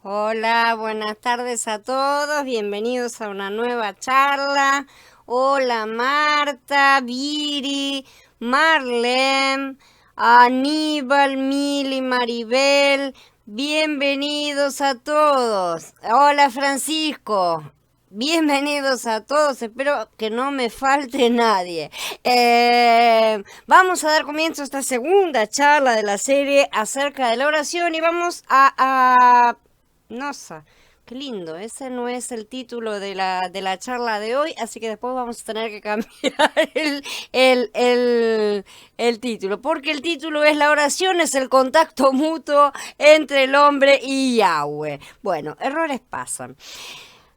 Hola, buenas tardes a todos, bienvenidos a una nueva charla. Hola Marta, Viri, Marlene, Aníbal, Mili, Maribel, bienvenidos a todos. Hola Francisco. Bienvenidos a todos, espero que no me falte nadie. Vamos a dar comienzo a esta segunda charla de la serie acerca de la oración y vamos no sé, qué lindo, ese no es el título de la charla de hoy, así que después vamos a tener que cambiar el, el, el título, porque el título es la oración, es el contacto mutuo entre el hombre y Yahweh. Bueno, errores pasan.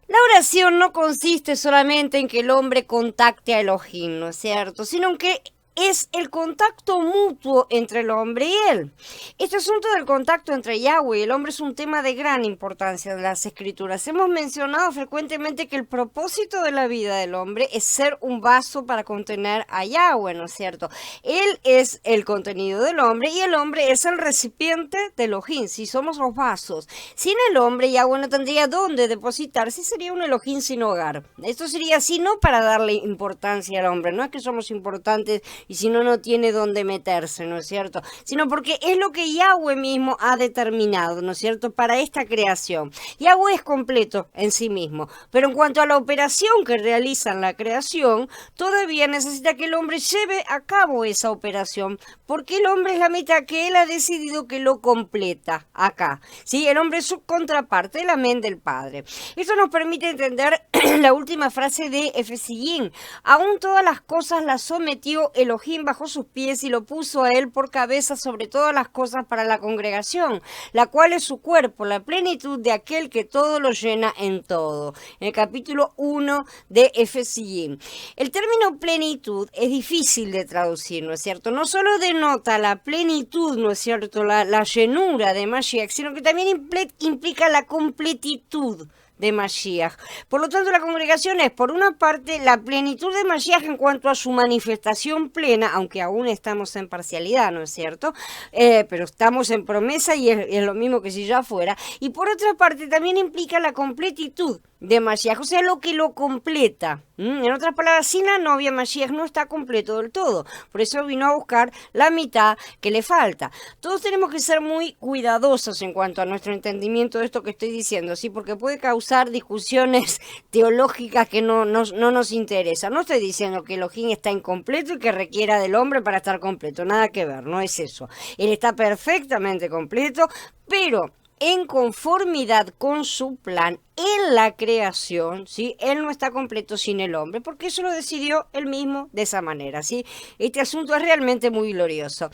La oración no consiste solamente en que el hombre contacte a Elohim, ¿no es cierto? Sino que es el contacto mutuo entre el hombre y él. Este asunto del contacto entre Yahweh y el hombre es un tema de gran importancia en las escrituras. Hemos mencionado frecuentemente que el propósito de la vida del hombre es ser un vaso para contener a Yahweh, ¿no es cierto? Él es el contenido del hombre y el hombre es el recipiente de Elohim. Si somos los vasos, sin el hombre Yahweh no tendría dónde depositarse, sería un Elohim sin hogar. Esto sería así no para darle importancia al hombre, no es que somos importantes y si no, no tiene dónde meterse, ¿no es cierto? Sino porque es lo que Yahweh mismo ha determinado, ¿no es cierto?, para esta creación. Yahweh es completo en sí mismo, pero en cuanto a la operación que realiza en la creación, todavía necesita que el hombre lleve a cabo esa operación, porque el hombre es la meta que él ha decidido que lo completa acá. ¿Sí? El hombre es su contraparte, la mente del Padre. Esto nos permite entender la última frase de Efesiyim. Aún todas las cosas las sometió Elohim bajo sus pies y lo puso a él por cabeza sobre todas las cosas para la congregación, la cual es su cuerpo, la plenitud de aquel que todo lo llena en todo. En el capítulo 1 de Efesiyim. El término plenitud es difícil de traducir, ¿no es cierto? No solo denota la plenitud, ¿no es cierto?, la llenura de Mashiach, sino que también implica la completitud de Mashiach. Por lo tanto, la congregación es, por una parte, la plenitud de Mashiach en cuanto a su manifestación plena, aunque aún estamos en parcialidad, ¿no es cierto? Pero estamos en promesa y es lo mismo que si ya fuera. Y por otra parte, también implica la completitud de Mashiach, o sea, lo que lo completa. En otras palabras, sin la novia, Mashiach no está completo del todo. Por eso vino a buscar la mitad que le falta. Todos tenemos que ser muy cuidadosos en cuanto a nuestro entendimiento de esto que estoy diciendo, ¿sí? Porque puede causar discusiones teológicas que no nos interesan. No estoy diciendo que Elohim está incompleto y que requiera del hombre para estar completo. Nada que ver, no es eso. Él está perfectamente completo, pero en conformidad con su plan en la creación, ¿sí? Él no está completo sin el hombre, porque eso lo decidió él mismo de esa manera, ¿sí? Este asunto es realmente muy glorioso.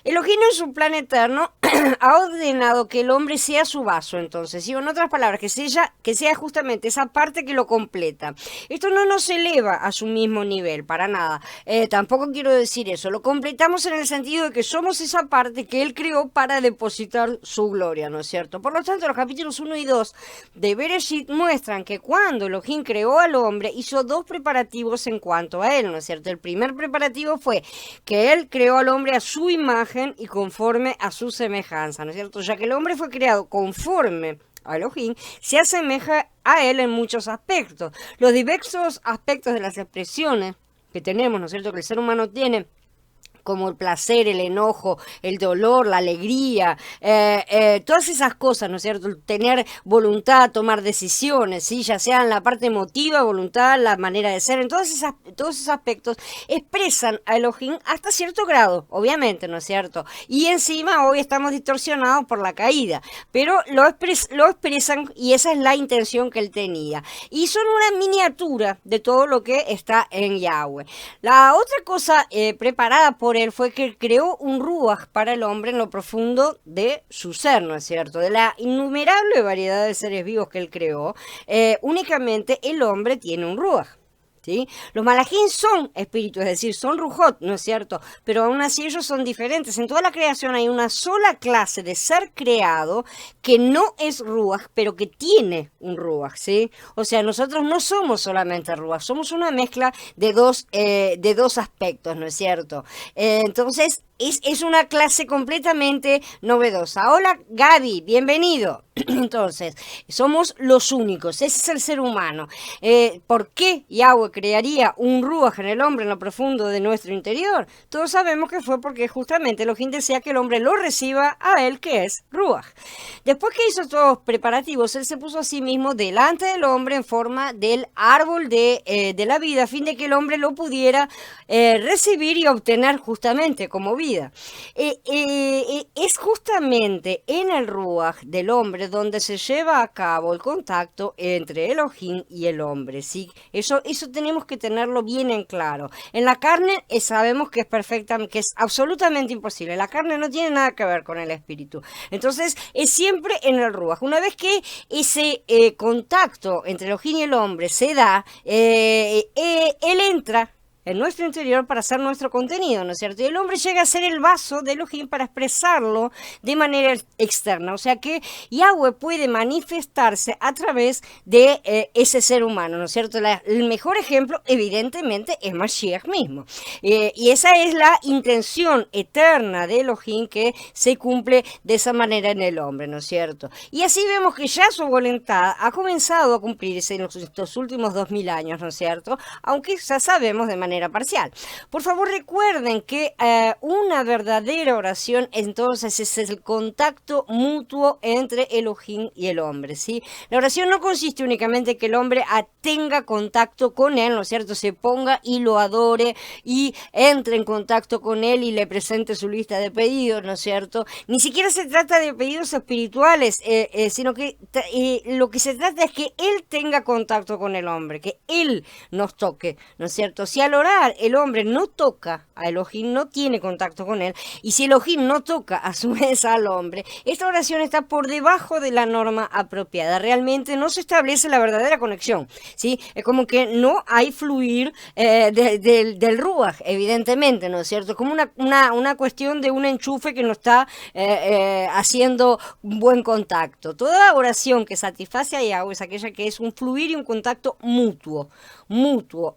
Elohim en su plan eterno ha ordenado que el hombre sea su vaso, entonces, ¿sí? En otras palabras, que sea justamente esa parte que lo completa. Esto no nos eleva a su mismo nivel, para nada. Tampoco quiero decir eso. Lo completamos en el sentido de que somos esa parte que él creó para depositar su gloria, ¿no es cierto? Por lo tanto, los capítulos 1 y 2 de Bereshit muestran que cuando Elohim creó al hombre, hizo dos preparativos en cuanto a él, ¿no es cierto? El primer preparativo fue que él creó al hombre a su imagen y conforme a su semejanza, ¿no es cierto? Ya que el hombre fue creado conforme a Elohim, se asemeja a él en muchos aspectos. Los diversos aspectos de las expresiones que tenemos, ¿no es cierto?, que el ser humano tiene, como el placer, el enojo, el dolor, la alegría, todas esas cosas, ¿no es cierto? El tener voluntad, tomar decisiones, ¿sí? Ya sea en la parte emotiva, voluntad, la manera de ser, en todos esos aspectos expresan a Elohim hasta cierto grado, obviamente, ¿no es cierto? Y encima hoy estamos distorsionados por la caída, pero lo expresan y esa es la intención que él tenía. Y son una miniatura de todo lo que está en Yahweh. La otra cosa preparada por él fue que creó un ruach para el hombre en lo profundo de su ser, ¿no es cierto? De la innumerable variedad de seres vivos que él creó, únicamente el hombre tiene un ruach. ¿Sí? Los malajim son espíritus, es decir, son rujot, ¿no es cierto? Pero aún así ellos son diferentes. En toda la creación hay una sola clase de ser creado que no es ruach, pero que tiene un ruach, ¿sí? O sea, nosotros no somos solamente ruach, somos una mezcla de dos aspectos, ¿no es cierto? Entonces, es una clase completamente novedosa. Hola Gaby, bienvenido. Entonces, somos los únicos, ese es el ser humano. ¿Por qué Yahweh crearía un Ruach en el hombre en lo profundo de nuestro interior? Todos sabemos que fue porque justamente Elohim desea que el hombre lo reciba a él, que es Ruach. Después que hizo todos los preparativos, él se puso a sí mismo delante del hombre en forma del árbol de la vida, a fin de que el hombre lo pudiera recibir y obtener justamente como vida. Es justamente en el Ruach del hombre donde se lleva a cabo el contacto entre Elohim y el hombre, ¿sí? Eso tenemos que tenerlo bien en claro. En la carne sabemos que es absolutamente imposible. La carne no tiene nada que ver con el espíritu. Entonces, es siempre en el Ruach. Una vez que ese contacto entre Elohim y el hombre se da, él entra en nuestro interior para hacer nuestro contenido, ¿no es cierto? Y el hombre llega a ser el vaso de Elohim para expresarlo de manera externa. O sea que Yahweh puede manifestarse a través de ese ser humano, ¿no es cierto? El mejor ejemplo, evidentemente, es Mashiach mismo. Y esa es la intención eterna de Elohim que se cumple de esa manera en el hombre, ¿no es cierto? Y así vemos que ya su voluntad ha comenzado a cumplirse en estos últimos 2000 años, ¿no es cierto? Aunque ya sabemos de manera parcial. Por favor, recuerden que una verdadera oración entonces es el contacto mutuo entre Elohim y el hombre, ¿sí? La oración no consiste únicamente en que el hombre tenga contacto con él, ¿no es cierto? Se ponga y lo adore y entre en contacto con él y le presente su lista de pedidos, ¿no es cierto? Ni siquiera se trata de pedidos espirituales, sino que lo que se trata es que él tenga contacto con el hombre, que él nos toque, ¿no es cierto? Si al orar el hombre no toca a Elohim, no tiene contacto con él, y si Elohim no toca a su vez al hombre, esta oración está por debajo de la norma apropiada. Realmente no se establece la verdadera conexión, ¿sí? Es como que no hay fluir del Ruach, evidentemente, ¿no es cierto? Es como una cuestión de un enchufe que no está haciendo buen contacto. Toda oración que satisface a Yahweh es aquella que es un fluir y un contacto mutuo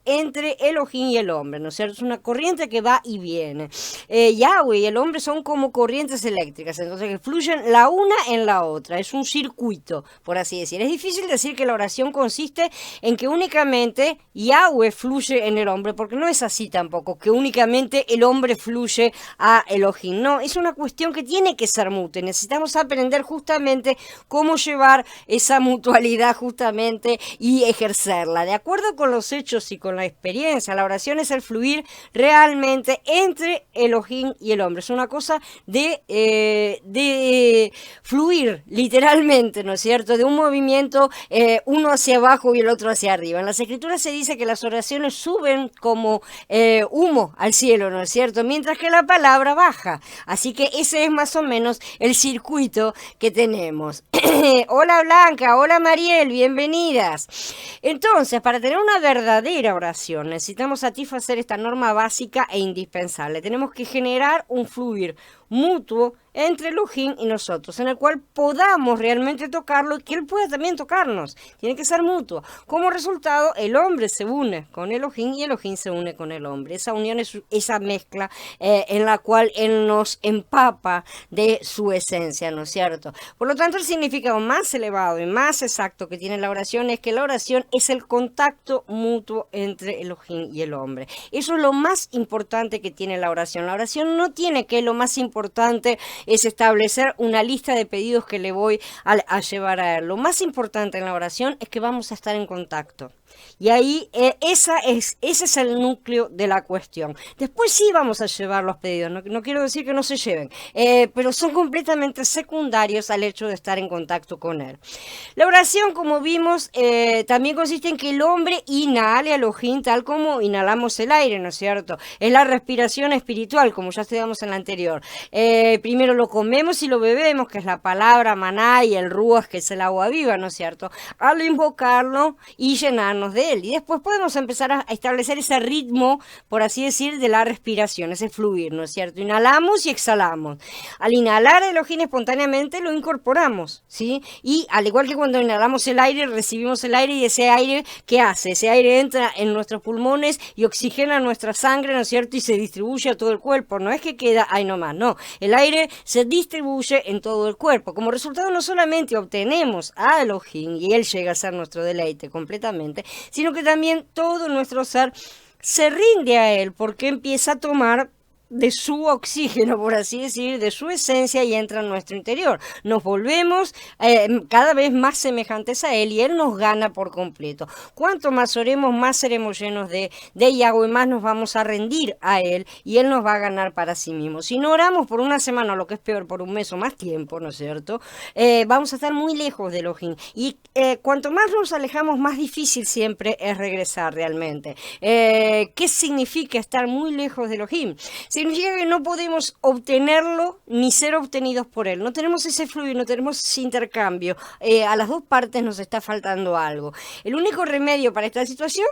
entre Elohim y el hombre, ¿no es cierto? Es una corriente que va y viene. Yahweh y el hombre son como corrientes eléctricas, entonces que fluyen la una en la otra, es un circuito, por así decir. Es difícil decir que la oración consiste en que únicamente Yahweh fluye en el hombre, porque no es así tampoco, que únicamente el hombre fluye a Elohim. No, es una cuestión que tiene que ser mutua. Necesitamos aprender justamente cómo llevar esa mutualidad justamente y ejercerla. De acuerdo con los hechos y con la experiencia, la oración es el fluir realmente entre Elohim y el hombre. Es una cosa de fluir, literalmente, ¿no es cierto? De un movimiento, uno hacia abajo y el otro hacia arriba. En las escrituras se dice que las oraciones suben como humo al cielo, ¿no es cierto? Mientras que la palabra baja. Así que ese es más o menos el circuito que tenemos. Hola Blanca, hola Mariel, bienvenidas. Entonces, para tener una verdadera oración, necesitamos satisfacer esta norma básica e indispensable. Tenemos que generar un fluir mutuo entre Elohim y nosotros, en el cual podamos realmente tocarlo y que él pueda también tocarnos. Tiene que ser mutuo. Como resultado, el hombre se une con Elohim y Elohim se une con el hombre. Esa unión es esa mezcla en la cual él nos empapa de su esencia, ¿no es cierto? Por lo tanto, el significado más elevado y más exacto que tiene la oración es que la oración es el contacto mutuo entre Elohim y el hombre. Eso es lo más importante que tiene la oración. La oración no tiene que lo más importante es establecer una lista de pedidos que le voy a llevar a él. Lo más importante en la oración es que vamos a estar en contacto. Y ahí ese es el núcleo de la cuestión. Después sí vamos a llevar los pedidos, no quiero decir que no se lleven, pero son completamente secundarios al hecho de estar en contacto con él. La oración, como vimos, también consiste en que el hombre inhale a Elohim tal como inhalamos el aire, ¿no es cierto? Es la respiración espiritual, como ya estudiamos en la anterior. Primero lo comemos y lo bebemos, que es la palabra maná, y el ruach, que es el agua viva, ¿no es cierto? Al invocarlo y llenar manos de él. Y después podemos empezar a establecer ese ritmo, por así decir, de la respiración, ese fluir, ¿no es cierto? Inhalamos y exhalamos. Al inhalar Elohim espontáneamente lo incorporamos, ¿sí? Y al igual que cuando inhalamos el aire, recibimos el aire y ese aire, ¿qué hace? Ese aire entra en nuestros pulmones y oxigena nuestra sangre, ¿no es cierto? Y se distribuye a todo el cuerpo. No es que queda ahí nomás, no. El aire se distribuye en todo el cuerpo. Como resultado no solamente obtenemos a Elohim y él llega a ser nuestro deleite completamente, sino que también todo nuestro ser se rinde a él porque empieza a tomar de su oxígeno, por así decir, de su esencia y entra en nuestro interior. Nos volvemos cada vez más semejantes a Él y Él nos gana por completo. Cuanto más oremos, más seremos llenos de Yahweh, más nos vamos a rendir a Él y Él nos va a ganar para sí mismo. Si no oramos por una semana, o lo que es peor, por un mes o más tiempo, ¿no es cierto? Vamos a estar muy lejos de Elohim. Y cuanto más nos alejamos, más difícil siempre es regresar realmente. ¿Qué significa estar muy lejos de Elohim? Significa que no podemos obtenerlo ni ser obtenidos por él. No tenemos ese fluido, no tenemos ese intercambio. A las dos partes nos está faltando algo. El único remedio para esta situación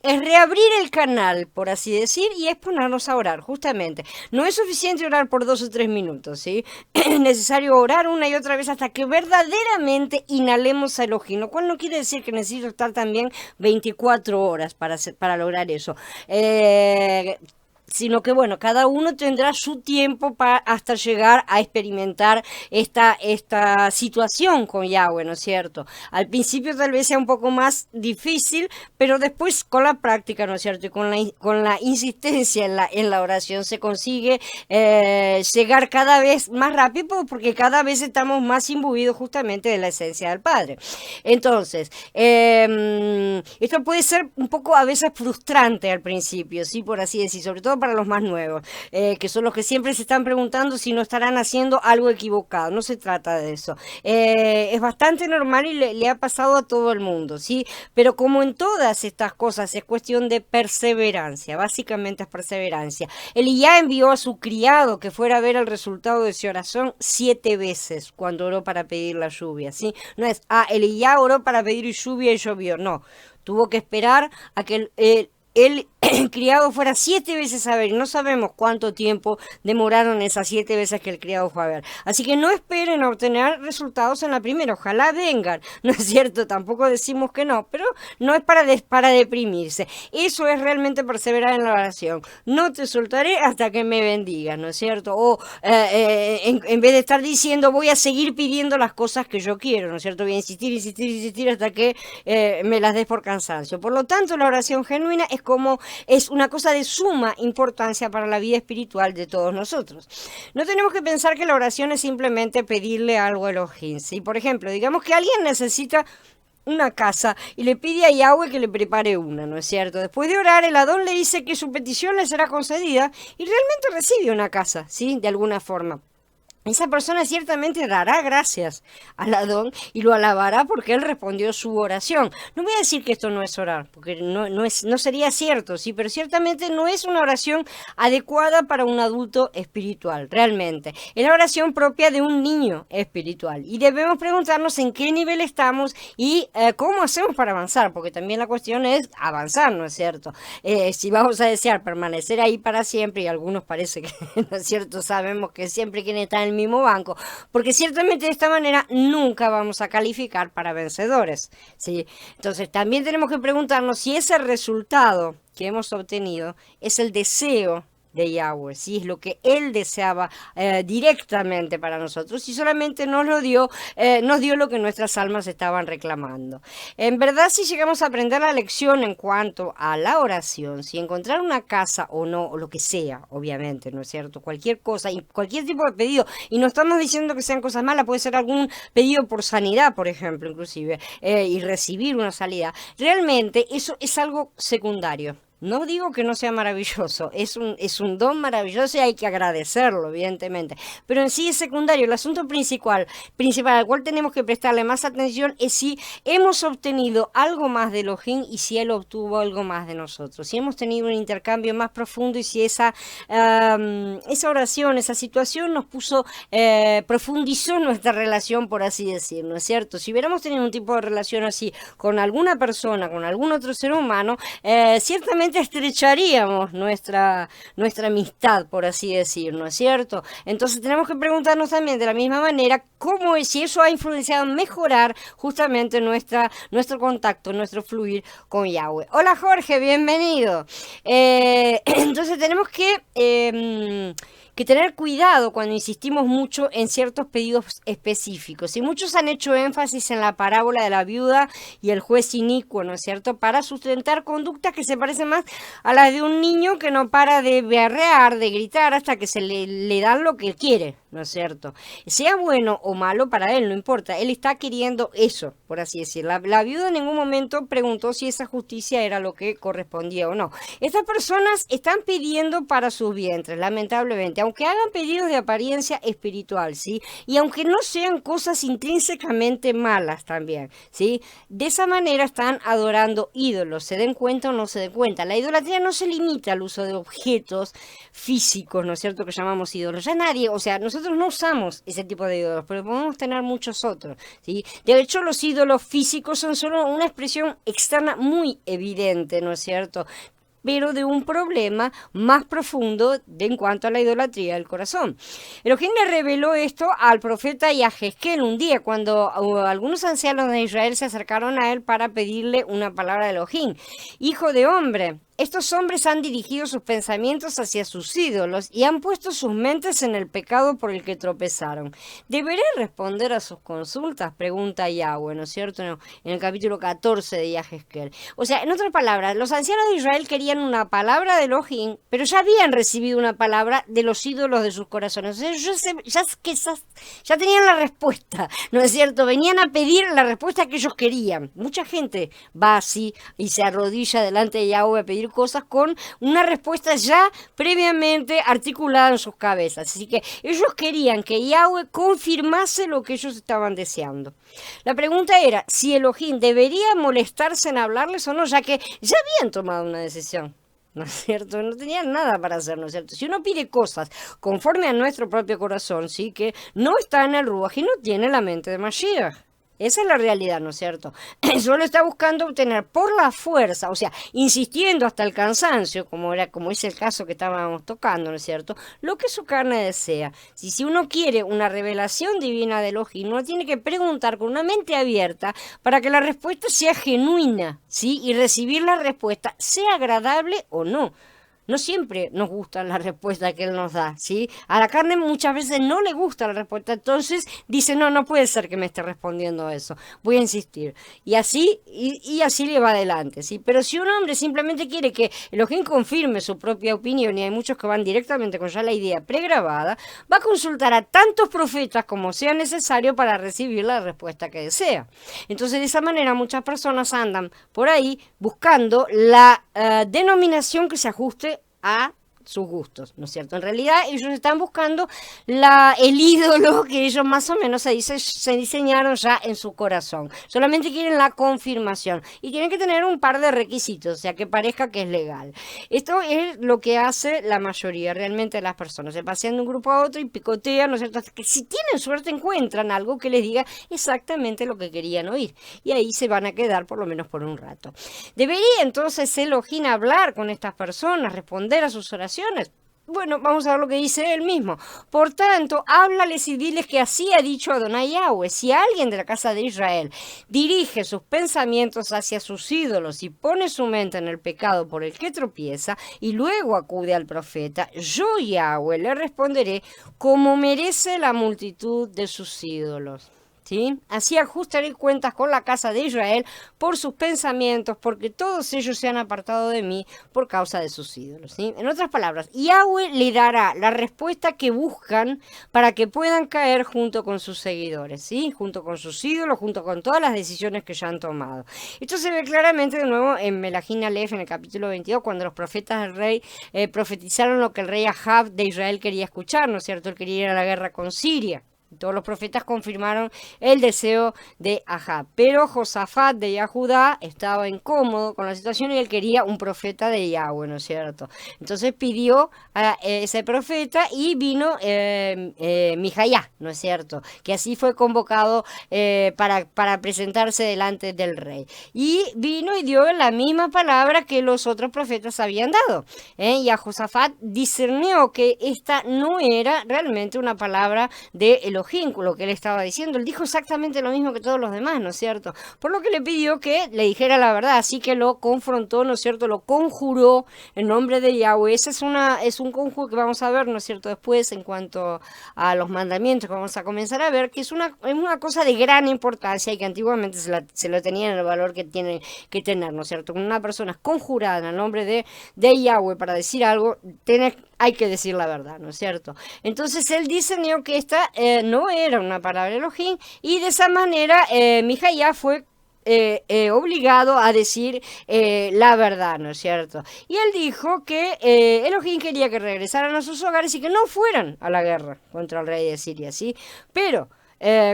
es reabrir el canal, por así decir, y es ponernos a orar, justamente. No es suficiente orar por 2 o 3 minutos, ¿sí? Es necesario orar una y otra vez hasta que verdaderamente inhalemos a Elohim, lo cual no quiere decir que necesito estar también 24 horas para lograr eso. Sino que bueno, cada uno tendrá su tiempo hasta llegar a experimentar esta situación con Yahweh, ¿no es cierto? Al principio tal vez sea un poco más difícil, pero después con la práctica, ¿no es cierto? Y con la insistencia en la oración se consigue llegar cada vez más rápido porque cada vez estamos más imbuidos justamente de la esencia del Padre. Entonces, esto puede ser un poco a veces frustrante al principio, ¿sí? Por así decir, sobre todo para los más nuevos, que son los que siempre se están preguntando si no estarán haciendo algo equivocado. No se trata de eso. Es bastante normal y le ha pasado a todo el mundo, ¿sí? Pero como en todas estas cosas es cuestión de perseverancia, básicamente es perseverancia. Elías envió a su criado que fuera a ver el resultado de su oración 7 veces cuando oró para pedir la lluvia, ¿sí? No es, Elías oró para pedir lluvia y llovió, no. Tuvo que esperar a que el criado fuera 7 veces a ver, y no sabemos cuánto tiempo demoraron esas 7 veces que el criado fue a ver. Así que no esperen a obtener resultados en la primera, ojalá vengan, ¿no es cierto? Tampoco decimos que no, pero no es para deprimirse. Eso es realmente perseverar en la oración. No te soltaré hasta que me bendigas, ¿no es cierto? O en vez de estar diciendo voy a seguir pidiendo las cosas que yo quiero, ¿no es cierto? Voy a insistir hasta que me las des por cansancio. Por lo tanto, la oración genuina es una cosa de suma importancia para la vida espiritual de todos nosotros. No tenemos que pensar que la oración es simplemente pedirle algo a Elohim, ¿sí? Por ejemplo, digamos que alguien necesita una casa y le pide a Yahweh que le prepare una, ¿no es cierto? Después de orar, el Adón le dice que su petición le será concedida y realmente recibe una casa, ¿sí? De alguna forma. Esa persona ciertamente dará gracias al Adón y lo alabará porque él respondió su oración. No voy a decir que esto no es orar, porque no sería cierto, sí, pero ciertamente no es una oración adecuada para un adulto espiritual, realmente. Es la oración propia de un niño espiritual y debemos preguntarnos en qué nivel estamos y cómo hacemos para avanzar, porque también la cuestión es avanzar, ¿no es cierto? Si vamos a desear permanecer ahí para siempre, y algunos parece que, ¿no es cierto?, sabemos que siempre quieren estar en el mismo banco, porque ciertamente de esta manera nunca vamos a calificar para vencedores, ¿sí? Entonces también tenemos que preguntarnos si ese resultado que hemos obtenido es el deseo de Yahweh, si es lo que Él deseaba directamente para nosotros y solamente nos dio lo que nuestras almas estaban reclamando. En verdad, si llegamos a aprender la lección en cuanto a la oración, si encontrar una casa o no, o lo que sea, obviamente, ¿no es cierto? Cualquier cosa y cualquier tipo de pedido, y no estamos diciendo que sean cosas malas, puede ser algún pedido por sanidad, por ejemplo, inclusive, y recibir una salida. Realmente eso es algo secundario. No digo que no sea maravilloso, es un don maravilloso y hay que agradecerlo, evidentemente. Pero en sí es secundario. El asunto principal al cual tenemos que prestarle más atención es si hemos obtenido algo más de Elohim y si él obtuvo algo más de nosotros. Si hemos tenido un intercambio más profundo y si esa oración, esa situación nos profundizó nuestra relación, por así decir, ¿no es cierto? Si hubiéramos tenido un tipo de relación así con alguna persona, con algún otro ser humano, ciertamente estrecharíamos nuestra amistad, por así decir, ¿no es cierto? Entonces tenemos que preguntarnos también de la misma manera cómo es, si eso ha influenciado en mejorar justamente nuestro contacto, nuestro fluir con Yahweh. Hola Jorge, bienvenido. Entonces tenemos que tener cuidado cuando insistimos mucho en ciertos pedidos específicos. Y muchos han hecho énfasis en la parábola de la viuda y el juez inicuo, ¿no es cierto?, para sustentar conductas que se parecen más a las de un niño que no para de berrear, de gritar hasta que le dan lo que quiere, ¿no es cierto? Sea bueno o malo para él, no importa, él está queriendo eso, por así decir. La viuda en ningún momento preguntó si esa justicia era lo que correspondía o no. Estas personas están pidiendo para sus vientres, lamentablemente, aunque hagan pedidos de apariencia espiritual, ¿sí? Y aunque no sean cosas intrínsecamente malas también, ¿sí? De esa manera están adorando ídolos, se den cuenta o no se den cuenta. La idolatría no se limita al uso de objetos físicos, ¿no es cierto?, que llamamos ídolos. Ya nadie, o sea, nosotros no usamos ese tipo de ídolos, pero podemos tener muchos otros, ¿sí? De hecho, los ídolos físicos son solo una expresión externa muy evidente, ¿no es cierto?, pero de un problema más profundo en cuanto a la idolatría del corazón. Elohim le reveló esto al profeta Yahezkel un día cuando algunos ancianos de Israel se acercaron a él para pedirle una palabra de Elohim. Hijo de hombre, estos hombres han dirigido sus pensamientos hacia sus ídolos y han puesto sus mentes en el pecado por el que tropezaron. ¿Deberé responder a sus consultas?, pregunta Yahweh, ¿no es cierto? No, en el capítulo 14 de Yahezkel. O sea, en otras palabras, los ancianos de Israel querían una palabra de Elohim, pero ya habían recibido una palabra de los ídolos de sus corazones. O sea, ya tenían la respuesta, ¿no es cierto? Venían a pedir la respuesta que ellos querían. Mucha gente va así y se arrodilla delante de Yahweh a pedir cosas con una respuesta ya previamente articulada en sus cabezas. Así que ellos querían que Yahweh confirmase lo que ellos estaban deseando. La pregunta era si Elohim debería molestarse en hablarles o no, ya que ya habían tomado una decisión, ¿no es cierto? No tenían nada para hacer, ¿no es cierto? Si uno pide cosas conforme a nuestro propio corazón, sí, que no está en el Ruach y no tiene la mente de Mashiach. Esa es la realidad, ¿no es cierto? Solo está buscando obtener por la fuerza, o sea, insistiendo hasta el cansancio, como es el caso que estábamos tocando, ¿no es cierto?, lo que su carne desea. Si uno quiere una revelación divina de Elohim, uno tiene que preguntar con una mente abierta para que la respuesta sea genuina, ¿sí? Y recibir la respuesta, sea agradable o no. No siempre nos gusta la respuesta que él nos da, ¿sí? A la carne muchas veces no le gusta la respuesta, entonces dice, no puede ser que me esté respondiendo eso, voy a insistir. Y así le va adelante, ¿sí? Pero si un hombre simplemente quiere que Elohim confirme su propia opinión, y hay muchos que van directamente con ya la idea pregrabada, va a consultar a tantos profetas como sea necesario para recibir la respuesta que desea. Entonces, de esa manera, muchas personas andan por ahí buscando la denominación que se ajuste a sus gustos, ¿no es cierto? En realidad ellos están buscando el ídolo que ellos más o menos se diseñaron ya en su corazón. Solamente quieren la confirmación y tienen que tener un par de requisitos, o sea, que parezca que es legal. Esto es lo que hace la mayoría realmente de las personas. Se pasean de un grupo a otro y picotean, ¿no es cierto? Hasta que si tienen suerte encuentran algo que les diga exactamente lo que querían oír. Y ahí se van a quedar por lo menos por un rato. ¿Debería entonces Elohim hablar con estas personas, responder a sus oraciones? Bueno, vamos a ver lo que dice él mismo. Por tanto, háblales y diles que así ha dicho Adonai Yahweh. Si alguien de la casa de Israel dirige sus pensamientos hacia sus ídolos y pone su mente en el pecado por el que tropieza y luego acude al profeta, yo Yahweh le responderé como merece la multitud de sus ídolos. ¿sí? Así ajustaré cuentas con la casa de Israel por sus pensamientos, porque todos ellos se han apartado de mí por causa de sus ídolos, ¿sí? En otras palabras, Yahweh le dará la respuesta que buscan para que puedan caer junto con sus seguidores, ¿sí? Junto con sus ídolos, junto con todas las decisiones que ya han tomado. Esto se ve claramente de nuevo en Melahim Aleph, en el capítulo 22, cuando los profetas del rey profetizaron lo que el rey Ahab de Israel quería escuchar, ¿no es cierto? Él quería ir a la guerra con Siria. Todos los profetas confirmaron el deseo de Ahab, pero Josafat de Yahudá estaba incómodo con la situación y él quería un profeta de Yahweh, ¿no es cierto? Entonces pidió a ese profeta y vino Mijayá, ¿no es cierto? Que así fue convocado para presentarse delante del rey. Y vino y dio la misma palabra que los otros profetas habían dado. Y a Josafat discernió que esta no era realmente una palabra de Elohim, lo que él estaba diciendo. Él dijo exactamente lo mismo que todos los demás, ¿no es cierto? Por lo que le pidió que le dijera la verdad, así que lo confrontó, ¿no es cierto? Lo conjuró en nombre de Yahweh. Ese es un conjuro que vamos a ver, ¿no es cierto? Después, en cuanto a los mandamientos que vamos a comenzar a ver, que es una cosa de gran importancia y que antiguamente se lo tenían el valor que tiene que tener, ¿no es cierto? Cuando una persona es conjurada en el nombre de Yahweh para decir algo, hay que decir la verdad, ¿no es cierto? Entonces él discernió que esta no era una palabra Elohim y de esa manera Mijayá fue obligado a decir la verdad, ¿no es cierto? Y él dijo que Elohim quería que regresaran a sus hogares y que no fueran a la guerra contra el rey de Siria, ¿sí? Pero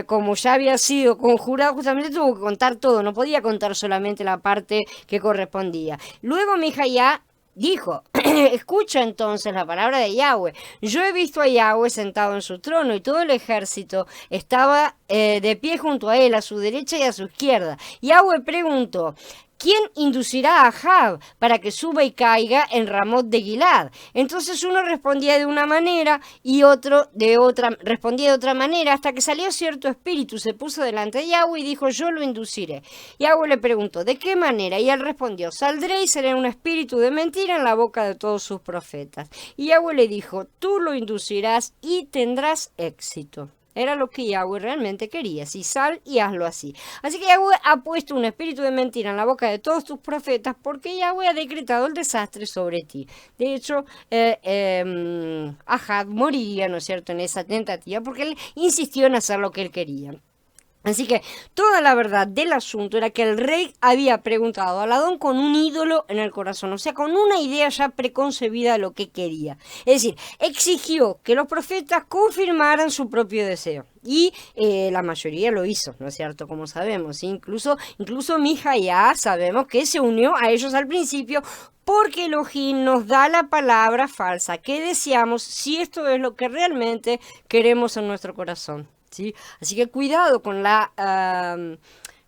como ya había sido conjurado, justamente tuvo que contar todo, no podía contar solamente la parte que correspondía. Luego Mijayá dijo, escucha entonces la palabra de Yahweh. Yo he visto a Yahweh sentado en su trono y todo el ejército estaba de pie junto a él, a su derecha y a su izquierda. Yahweh preguntó, ¿quién inducirá a Ahab para que suba y caiga en Ramot de Gilad? Entonces uno respondía de una manera y otro respondía de otra manera, hasta que salió cierto espíritu, se puso delante de Yahweh y dijo, yo lo induciré. Yahweh le preguntó, ¿de qué manera? Y él respondió, saldré y seré un espíritu de mentira en la boca de todos sus profetas. Y Yahweh le dijo, tú lo inducirás y tendrás éxito. Era lo que Yahweh realmente quería. Sí, sal y hazlo así. Así que Yahweh ha puesto un espíritu de mentira en la boca de todos tus profetas porque Yahweh ha decretado el desastre sobre ti. De hecho, Ahab moriría, ¿no es cierto?, en esa tentativa porque él insistió en hacer lo que él quería. Así que toda la verdad del asunto era que el rey había preguntado al Adón con un ídolo en el corazón, o sea, con una idea ya preconcebida de lo que quería. Es decir, exigió que los profetas confirmaran su propio deseo. Y la mayoría lo hizo, ¿no es cierto? Como sabemos, ¿sí? Incluso Mijayá sabemos que se unió a ellos al principio porque Elohim nos da la palabra falsa que deseamos si esto es lo que realmente queremos en nuestro corazón. ¿Sí? Así que cuidado con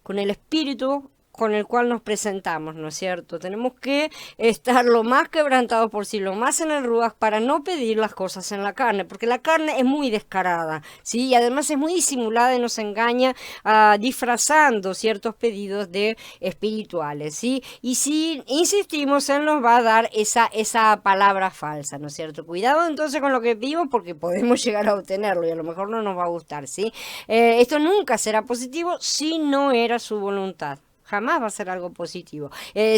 con el espíritu con el cual nos presentamos, ¿no es cierto? Tenemos que estar lo más quebrantados por sí, lo más en el ruaj para no pedir las cosas en la carne, porque la carne es muy descarada, ¿sí? Y además es muy disimulada y nos engaña disfrazando ciertos pedidos de espirituales, ¿sí? Y si insistimos, Él nos va a dar esa palabra falsa, ¿no es cierto? Cuidado entonces con lo que pedimos porque podemos llegar a obtenerlo y a lo mejor no nos va a gustar, ¿sí? Esto nunca será positivo si no era su voluntad. Jamás va a ser algo positivo.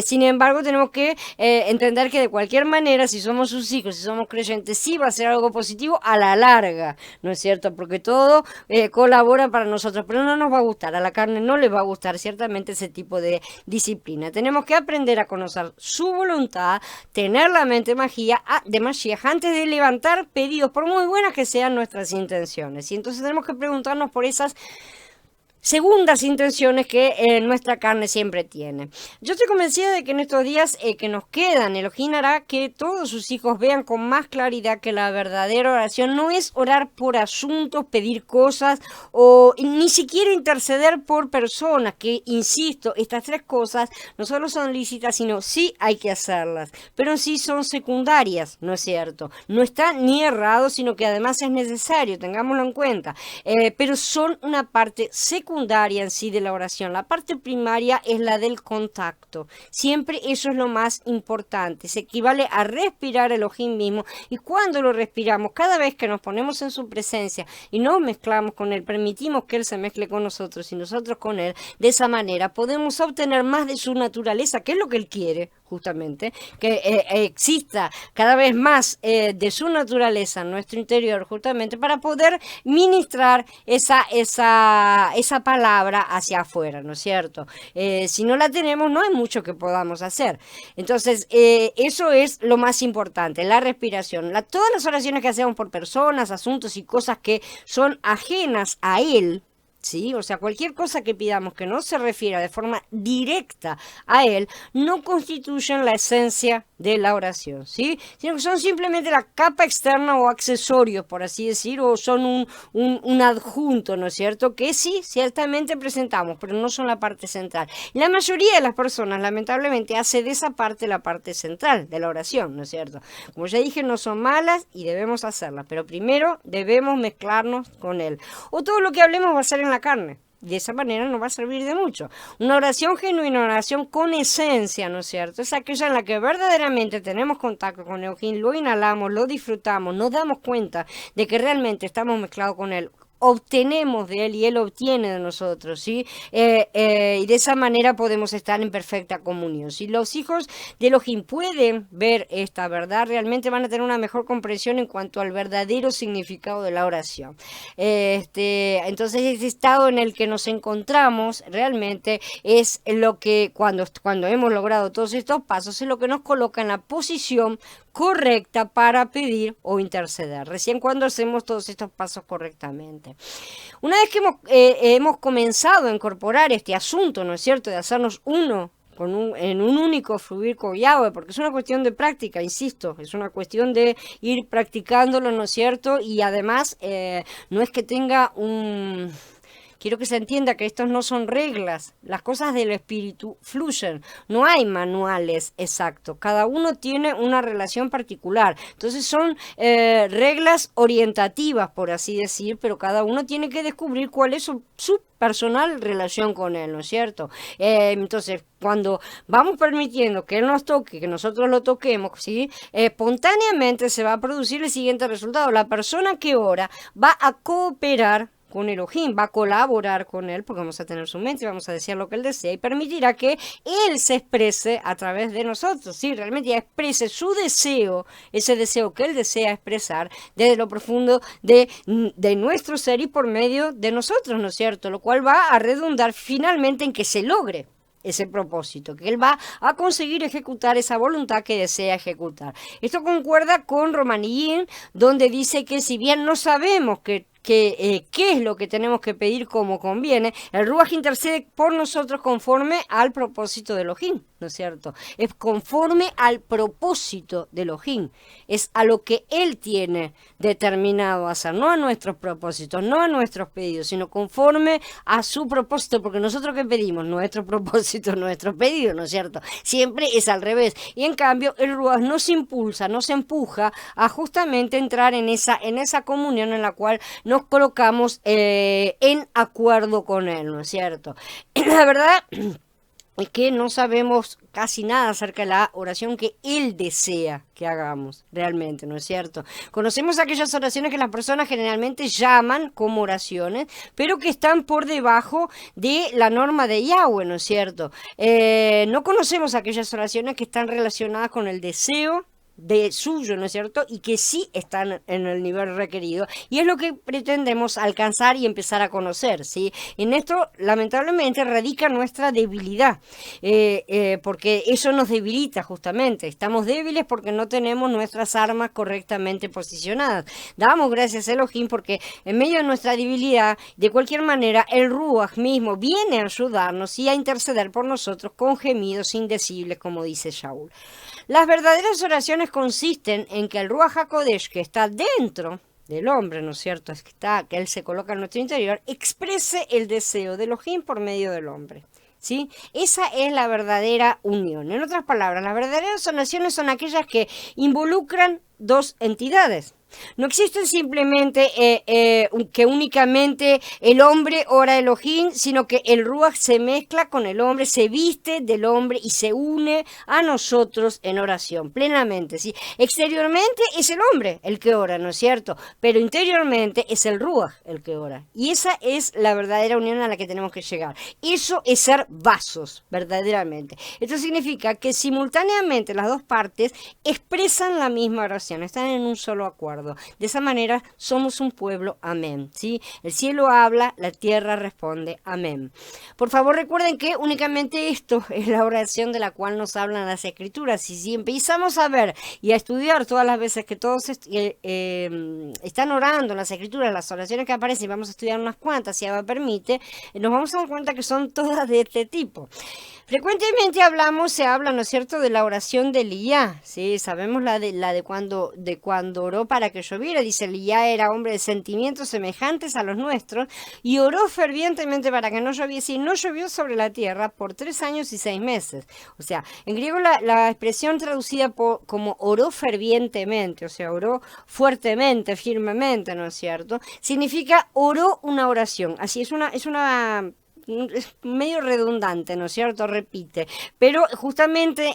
Sin embargo, tenemos que entender que de cualquier manera, si somos sus hijos, si somos creyentes, sí va a ser algo positivo a la larga, ¿no es cierto? Porque todo colabora para nosotros, pero no nos va a gustar. A la carne no le va a gustar ciertamente ese tipo de disciplina. Tenemos que aprender a conocer su voluntad, tener la mente de Mashiach antes de levantar pedidos, por muy buenas que sean nuestras intenciones. Y entonces tenemos que preguntarnos por esas segundas intenciones que nuestra carne siempre tiene. Yo estoy convencida de que en estos días que nos quedan, Elohim hará que todos sus hijos vean con más claridad que la verdadera oración no es orar por asuntos, pedir cosas o ni siquiera interceder por personas, que insisto, estas tres cosas no solo son lícitas, sino sí hay que hacerlas, pero en sí son secundarias, ¿no es cierto? No está ni errado, sino que además es necesario, tengámoslo en cuenta, pero son una parte secundaria secundaria en sí de la oración. La parte primaria es la del contacto. Siempre eso es lo más importante. Se equivale a respirar Elohim mismo. Y cuando lo respiramos, cada vez que nos ponemos en su presencia y nos mezclamos con Él, permitimos que Él se mezcle con nosotros y nosotros con Él, de esa manera podemos obtener más de su naturaleza, que es lo que Él quiere, justamente, que exista cada vez más de su naturaleza en nuestro interior, justamente para poder ministrar esa palabra hacia afuera, ¿no es cierto? Si no la tenemos, no hay mucho que podamos hacer. Entonces, eso es lo más importante, la respiración. Todas las oraciones que hacemos por personas, asuntos y cosas que son ajenas a Él, ¿sí? O sea, cualquier cosa que pidamos que no se refiera de forma directa a Él, no constituyen la esencia de la oración, ¿sí? Sino que son simplemente la capa externa o accesorios, por así decir, o son un adjunto, ¿no es cierto? Que sí, ciertamente presentamos, pero no son la parte central. La mayoría de las personas, lamentablemente, hace de esa parte la parte central de la oración, ¿no es cierto? Como ya dije, no son malas y debemos hacerlas, pero primero debemos mezclarnos con Él. O todo lo que hablemos va a ser en la carne. De esa manera no va a servir de mucho. Una oración genuina, una oración con esencia, ¿no es cierto? Es aquella en la que verdaderamente tenemos contacto con Elohim, lo inhalamos, lo disfrutamos, nos damos cuenta de que realmente estamos mezclados con Él. Obtenemos de Él y Él obtiene de nosotros, ¿sí? Y de esa manera podemos estar en perfecta comunión. Si los hijos de Elohim pueden ver esta verdad, realmente van a tener una mejor comprensión en cuanto al verdadero significado de la oración. Entonces, ese estado en el que nos encontramos realmente es lo que cuando hemos logrado todos estos pasos, es lo que nos coloca en la posición correcta para pedir o interceder. Recién cuando hacemos todos estos pasos correctamente. Una vez que hemos comenzado a incorporar este asunto, ¿no es cierto?, de hacernos uno en un único fluir con Yahweh, porque es una cuestión de práctica, insisto, es una cuestión de ir practicándolo, ¿no es cierto? Y además no es que tenga un... Quiero que se entienda que estos no son reglas, las cosas del espíritu fluyen, no hay manuales exactos, cada uno tiene una relación particular, entonces son reglas orientativas, por así decir, pero cada uno tiene que descubrir cuál es su personal relación con Él, ¿no es cierto? Entonces, cuando vamos permitiendo que Él nos toque, que nosotros lo toquemos, ¿sí? Espontáneamente se va a producir el siguiente resultado, la persona que ora va a cooperar con Elohim, va a colaborar con Él, porque vamos a tener su mente, vamos a decir lo que Él desea, y permitirá que Él se exprese a través de nosotros, ¿sí? Realmente ya exprese su deseo, ese deseo que Él desea expresar desde lo profundo de nuestro ser y por medio de nosotros, ¿no es cierto? Lo cual va a redundar finalmente en que se logre ese propósito, que Él va a conseguir ejecutar esa voluntad que desea ejecutar. Esto concuerda con Romanín, donde dice que si bien no sabemos qué es lo que tenemos que pedir como conviene, el Ruach intercede por nosotros conforme al propósito de Elohim, ¿no es cierto? Es conforme al propósito de Elohim, es a lo que Él tiene determinado hacer, no a nuestros propósitos, no a nuestros pedidos, sino conforme a su propósito, porque nosotros ¿qué pedimos? Nuestro propósito, nuestro pedido, ¿no es cierto? Siempre es al revés, y en cambio el Ruach nos impulsa, nos empuja a justamente entrar en esa comunión en la cual nos colocamos en acuerdo con Él, ¿no es cierto? La verdad es que no sabemos casi nada acerca de la oración que Él desea que hagamos realmente, ¿no es cierto? Conocemos aquellas oraciones que las personas generalmente llaman como oraciones, pero que están por debajo de la norma de Yahweh, ¿no es cierto? No conocemos aquellas oraciones que están relacionadas con el deseo de suyo, ¿no es cierto? Y que sí están en el nivel requerido. Y es lo que pretendemos alcanzar y empezar a conocer, ¿sí? En esto, lamentablemente, radica nuestra debilidad, porque eso nos debilita justamente. Estamos débiles porque no tenemos nuestras armas correctamente posicionadas. Damos gracias a Elohim porque en medio de nuestra debilidad, de cualquier manera, el Ruach mismo viene a ayudarnos y a interceder por nosotros con gemidos indecibles, como dice Shaul. Las verdaderas oraciones consisten en que el Ruach HaKodesh, que está dentro del hombre, ¿no es cierto?, que Él se coloca en nuestro interior, exprese el deseo de Elohim por medio del hombre, ¿sí? Esa es la verdadera unión. En otras palabras, las verdaderas oraciones son aquellas que involucran dos entidades, No existen simplemente que únicamente el hombre ora a Elohim, sino que el Ruach se mezcla con el hombre, se viste del hombre y se une a nosotros en oración, plenamente, ¿sí? Exteriormente es el hombre el que ora, ¿no es cierto? Pero interiormente es el Ruach el que ora. Y esa es la verdadera unión a la que tenemos que llegar. Eso es ser vasos, verdaderamente. Esto significa que simultáneamente las dos partes expresan la misma oración, están en un solo acuerdo. De esa manera somos un pueblo, amén, ¿sí? El cielo habla, la tierra responde, amén. Por favor recuerden que únicamente esto es la oración de la cual nos hablan las escrituras. Y si empezamos a ver y a estudiar todas las veces que todos están orando en las escrituras, las oraciones que aparecen, y vamos a estudiar unas cuantas, si Abba permite, nos vamos a dar cuenta que son todas de este tipo. Frecuentemente se habla, ¿no es cierto?, de la oración de Elías, ¿sí? Sabemos la de cuando oró para que lloviera. Dice, Elías era hombre de sentimientos semejantes a los nuestros y oró fervientemente para que no lloviese, y no llovió sobre la tierra por 3 años y 6 meses. O sea, en griego la expresión traducida como oró fervientemente, o sea, oró fuertemente, firmemente, ¿no es cierto?, significa oró una oración. Así es es medio redundante, ¿no es cierto? Repite. Pero justamente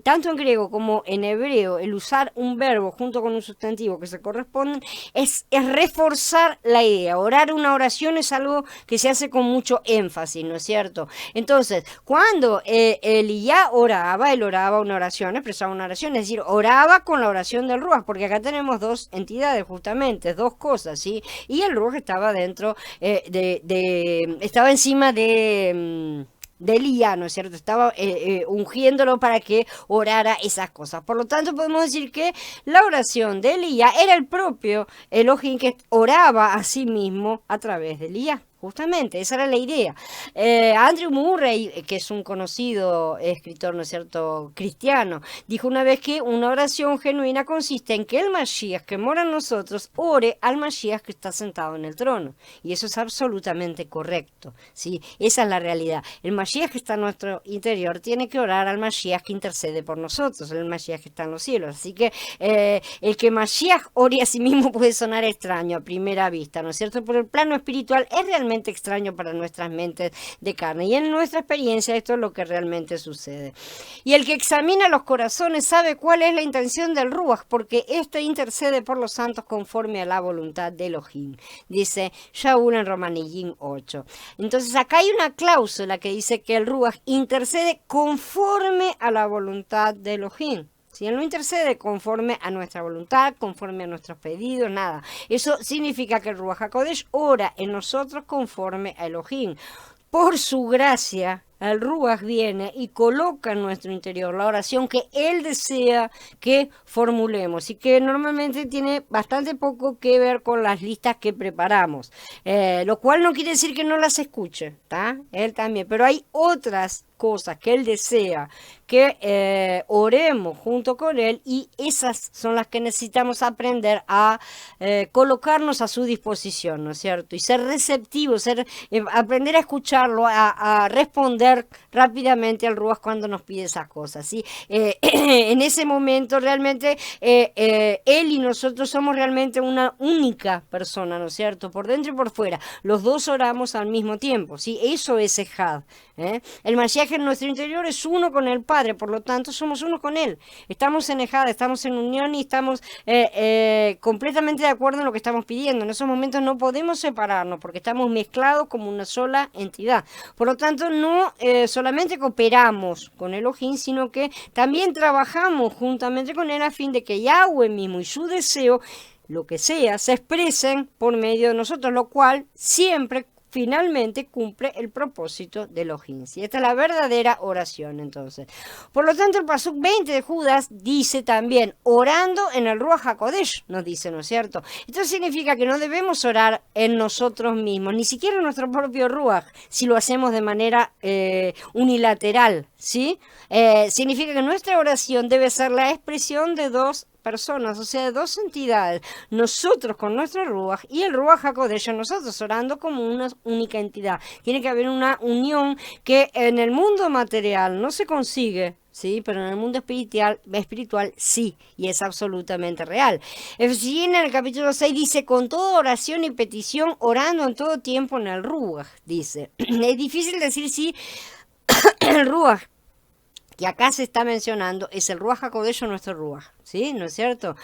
tanto en griego como en hebreo, el usar un verbo junto con un sustantivo que se corresponden es reforzar la idea. Orar una oración es algo que se hace con mucho énfasis, ¿no es cierto? Entonces, cuando Elías oraba, él oraba una oración, expresaba una oración, es decir, oraba con la oración del Ruach, porque acá tenemos dos entidades, justamente, dos cosas, ¿sí? Y el Ruach estaba dentro estaba encima de Elías, ¿no es cierto? Estaba ungiéndolo para que orara esas cosas. Por lo tanto, podemos decir que la oración de Elías era el propio Elohim que oraba a sí mismo a través de Elías. Justamente, esa era la idea. Andrew Murray, que es un conocido escritor, ¿no es cierto?, cristiano, dijo una vez que una oración genuina consiste en que el Mashiach que mora en nosotros ore al Mashiach que está sentado en el trono. Y eso es absolutamente correcto, ¿sí? Esa es la realidad. El Mashiach que está en nuestro interior tiene que orar al Mashiach que intercede por nosotros, el Mashiach que está en los cielos. Así que el que Mashiach ore a sí mismo puede sonar extraño a primera vista, ¿no es cierto? Pero el plano espiritual es realmente extraño para nuestras mentes de carne, y en nuestra experiencia esto es lo que realmente sucede. Y el que examina los corazones sabe cuál es la intención del Ruach, porque éste intercede por los santos conforme a la voluntad de Elohim, dice Shaul en Romanillín 8. Entonces acá hay una cláusula que dice que el Ruach intercede conforme a la voluntad de Elohim. Si él no intercede conforme a nuestra voluntad, conforme a nuestros pedidos, nada. Eso significa que el Ruach HaKodesh ora en nosotros conforme a Elohim. Por su gracia, el Ruach viene y coloca en nuestro interior la oración que él desea que formulemos y que normalmente tiene bastante poco que ver con las listas que preparamos. Lo cual no quiere decir que no las escuche, ¿tá? Él también, pero hay otras cosas que él desea que oremos junto con él, y esas son las que necesitamos aprender a colocarnos a su disposición, ¿no es cierto? Y ser receptivos, aprender a escucharlo, a responder rápidamente al Ruach cuando nos pide esas cosas, ¿sí? En ese momento realmente él y nosotros somos realmente una única persona, ¿no es cierto? Por dentro y por fuera, los dos oramos al mismo tiempo, ¿sí? Eso es Ejad. El Mashiach en nuestro interior es uno con el Padre, por lo tanto somos uno con Él. Estamos en Ejad, estamos en unión y estamos completamente de acuerdo en lo que estamos pidiendo. En esos momentos no podemos separarnos porque estamos mezclados como una sola entidad. Por lo tanto, no solamente cooperamos con Elohim, sino que también trabajamos juntamente con Él a fin de que Yahweh mismo y su deseo, lo que sea, se expresen por medio de nosotros, lo cual siempre finalmente cumple el propósito de Elohim. Y esta es la verdadera oración, entonces. Por lo tanto, el Pasuk 20 de Judas dice también, orando en el Ruach HaKodesh, nos dice, ¿no es cierto? Esto significa que no debemos orar en nosotros mismos, ni siquiera en nuestro propio Ruach, si lo hacemos de manera unilateral, ¿sí? Significa que nuestra oración debe ser la expresión de dos personas, o sea, de dos entidades, nosotros con nuestro Ruach y el Ruach HaKodesh, nosotros orando como una única entidad. Tiene que haber una unión que en el mundo material no se consigue ¿sí? Pero en el mundo espiritual sí, y es absolutamente real. Si en el capítulo 6 dice, con toda oración y petición, orando en todo tiempo en el Ruach, dice. Es difícil decir si el Ruach que acá se está mencionando es el Ruach HaKodesh o nuestro Ruach, ¿sí? ¿No es cierto?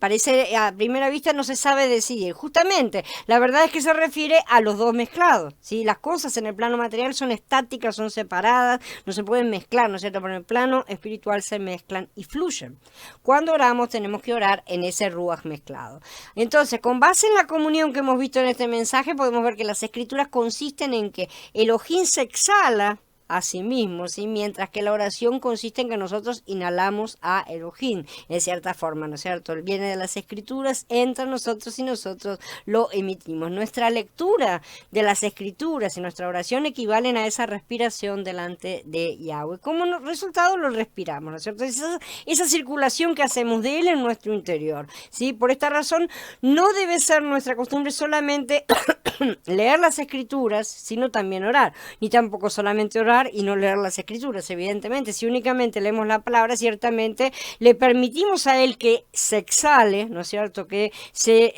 Parece, a primera vista no se sabe decidir. Justamente, la verdad es que se refiere a los dos mezclados, ¿sí? Las cosas en el plano material son estáticas, son separadas, no se pueden mezclar, ¿no es cierto? Pero en el plano espiritual se mezclan y fluyen. Cuando oramos tenemos que orar en ese Ruach mezclado. Entonces, con base en la comunión que hemos visto en este mensaje, podemos ver que las escrituras consisten en que Elohim se exhala a sí mismo, ¿sí? Mientras que la oración consiste en que nosotros inhalamos a Elohim, en cierta forma, ¿no es cierto? Él viene de las escrituras, entra a nosotros y nosotros lo emitimos. Nuestra lectura de las escrituras y nuestra oración equivalen a esa respiración delante de Yahweh. Como resultado lo respiramos, ¿no es cierto? Esa circulación que hacemos de Él en nuestro interior, ¿sí? Por esta razón, no debe ser nuestra costumbre solamente leer las escrituras, sino también orar, ni tampoco solamente orar y no leer las escrituras, evidentemente. Si únicamente leemos la palabra, ciertamente le permitimos a Él que se exhale, ¿no es cierto?, que se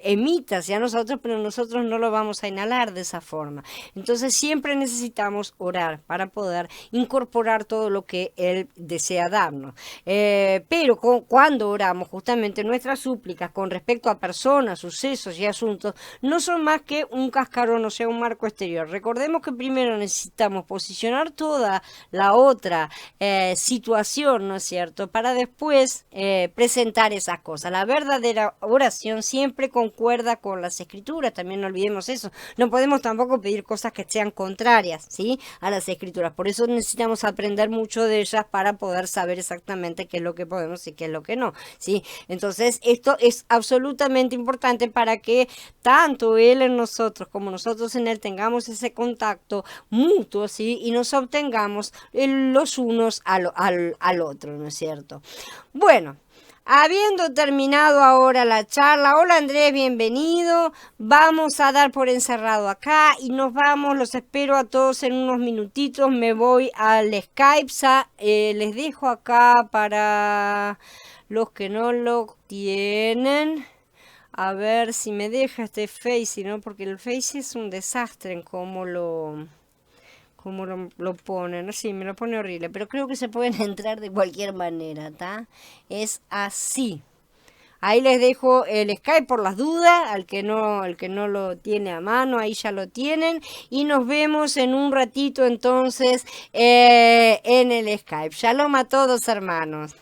emita hacia nosotros, pero nosotros no lo vamos a inhalar de esa forma. Entonces siempre necesitamos orar para poder incorporar todo lo que Él desea darnos. Pero cuando oramos, justamente nuestras súplicas con respecto a personas, sucesos y asuntos no son más que un cascarón, o sea, un marco exterior. Recordemos que primero necesitamos posicionar toda la otra situación, ¿no es cierto?, para después presentar esas cosas. La verdadera oración siempre concuerda con las escrituras, también no olvidemos eso. No podemos tampoco pedir cosas que sean contrarias, ¿sí?, a las escrituras. Por eso necesitamos aprender mucho de ellas para poder saber exactamente qué es lo que podemos y qué es lo que no, ¿sí? Entonces, esto es absolutamente importante para que tanto Él en nosotros como nosotros en Él tengamos ese contacto mutuo, ¿sí?, y nos obtengamos los unos al otro, ¿no es cierto? Bueno, habiendo terminado ahora la charla, hola Andrés, bienvenido, vamos a dar por encerrado acá y nos vamos, los espero a todos en unos minutitos, me voy al Skype, les dejo acá para los que no lo tienen. A ver si me deja este Face, ¿no? Porque el Face es un desastre en cómo lo ponen. Sí, me lo pone horrible, pero creo que se pueden entrar de cualquier manera, ¿está? Es así. Ahí les dejo el Skype por las dudas, el que no lo tiene a mano, ahí ya lo tienen. Y nos vemos en un ratito entonces en el Skype. Shalom a todos, hermanos.